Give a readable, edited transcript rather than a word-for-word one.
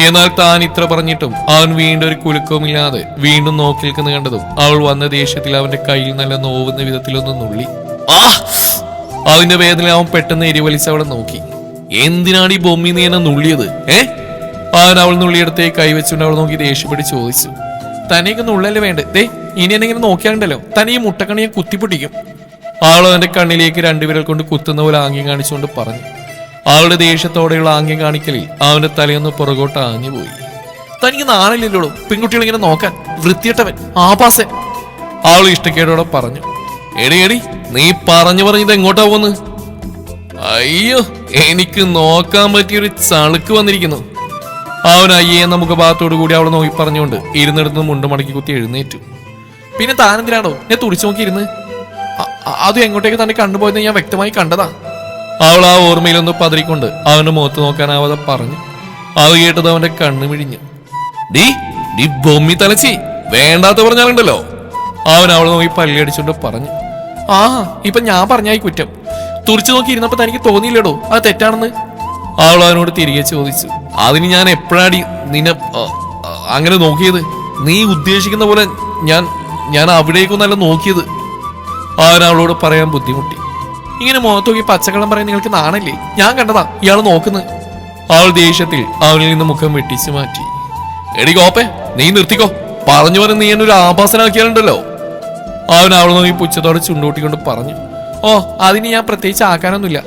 എന്നാൽ താൻ ഇത്ര പറഞ്ഞിട്ടും അവൻ വീണ്ടും ഒരു കുലുക്കവുമില്ലാതെ വീണ്ടും നോക്കി നിൽക്കുന്ന കണ്ടതും അവൾ വന്ന ദേഷ്യത്തിൽ അവന്റെ കയ്യിൽ നല്ല നോവുന്ന വിധത്തിലൊന്ന് നുള്ളി. ആ അതിന്റെ വേദന അവൻ പെട്ടെന്ന് എരിവലിച്ച് അവളെ നോക്കി. എന്തിനാണ് ഈ ബൊമ്മി നീ എന്നെ നുള്ളിയത്? അവൻ അവൾ നുള്ളിയെടുത്തേ കൈവച്ചുകൊണ്ട് അവൾ നോക്കി ദേഷ്യപ്പെട്ട് ചോദിച്ചു. തനിയൊക്കെ നുള്ളല്ലേ വേണ്ടേ? ദേ ഇനി എന്നെങ്ങനെ നോക്കിയാണ്ടല്ലോ തന്നെ ഈ മുട്ടക്കണിയെ കുത്തിപ്പൊട്ടിക്കും. അവൾ അവന്റെ കണ്ണിലേക്ക് രണ്ടുവിരൽ കൊണ്ട് കുത്തുന്ന പോലെ ആംഗ്യം കാണിച്ചുകൊണ്ട് പറഞ്ഞു. അവളുടെ ദേഷ്യത്തോടെയുള്ള ആംഗ്യം കാണിക്കലിൽ അവന്റെ തലയൊന്ന് പുറകോട്ട് ആഞ്ഞുപോയി. തനിക്ക് നാണില്ലല്ലോ പെൺകുട്ടികളിങ്ങനെ നോക്കാൻ, വൃത്തിയിട്ടവൻ, ആപാസൻ, അവൾ ഇഷ്ടക്കേടോടെ പറഞ്ഞു. എടി നീ പറഞ്ഞത് എങ്ങോട്ടാ പോന്ന്? അയ്യോ എനിക്ക് നോക്കാൻ പറ്റിയൊരു ചളുക്ക് വന്നിരിക്കുന്നു. അവൻ അയ്യേ എന്ന മുഖഭാഗത്തോടു കൂടി അവളെ നോക്കി പറഞ്ഞുകൊണ്ട് ഇരുന്നിടത്ത് മുണ്ട് മടക്കി കുത്തി എഴുന്നേറ്റു. പിന്നെ താനെന്തിനാണോ ഞാൻ തുടിച്ചു നോക്കിയിരുന്ന്? അതും എങ്ങോട്ടേക്ക് തന്നെ കണ്ടുപോയെന്ന് ഞാൻ വ്യക്തമായി കണ്ടതാ. അവൾ ആ ഓർമ്മയിലൊന്ന് പതറിക്കൊണ്ട് അവന്റെ മുഖത്ത് നോക്കാനാവാതെ പറഞ്ഞു. അത് കേട്ടത് അവന്റെ കണ്ണു മിഴിഞ്ഞു. ഡി ബൊമ്മി തലച്ചി വേണ്ടാത്ത പറഞ്ഞാലുണ്ടല്ലോ, അവൻ അവളെ നോക്കി പല്ലിയടിച്ചുകൊണ്ട് പറഞ്ഞു. ആ ഇപ്പൊ ഞാൻ പറഞ്ഞായി കുറ്റം. തുറിച്ചു നോക്കി ഇരുന്നപ്പോ തനിക്ക് തോന്നിയില്ലടോ അത് തെറ്റാണെന്ന്? അവൾ അവനോട് തിരികെ ചോദിച്ചു. അതിന് ഞാൻ എപ്പോഴാടി നിന്നെ അങ്ങനെ നോക്കിയത്? നീ ഉദ്ദേശിക്കുന്ന പോലെ ഞാൻ അവിടേക്കൊന്നല്ല നോക്കിയത്. അവൻ അവളോട് പറയാൻ ബുദ്ധിമുട്ടി. ഇങ്ങനെ മുഖത്ത് നോക്കി പച്ചക്കള്ളം പറയാൻ നിങ്ങൾക്ക് നാണല്ലേ? ഞാൻ കണ്ടതാ ഇയാൾ നോക്കുന്നത്. അവൾ ദേഷ്യത്തിൽ അവനിൽ നിന്ന് മുഖം വെട്ടിച്ചു മാറ്റി. എടി കോപ്പേ നീ നിർത്തിക്കോ, പറഞ്ഞു പറഞ്ഞ് നീ എന്നൊരു ആഭാസനാക്കിയാലുണ്ടല്ലോ. അവൻ അവൾ നോക്കി പുച്ഛത്തോടെ ചുണ്ടൂട്ടിക്കൊണ്ട് പറഞ്ഞു. ഓ അതിന് ഞാൻ പ്രത്യേകിച്ച് ആക്കാനൊന്നുമില്ല.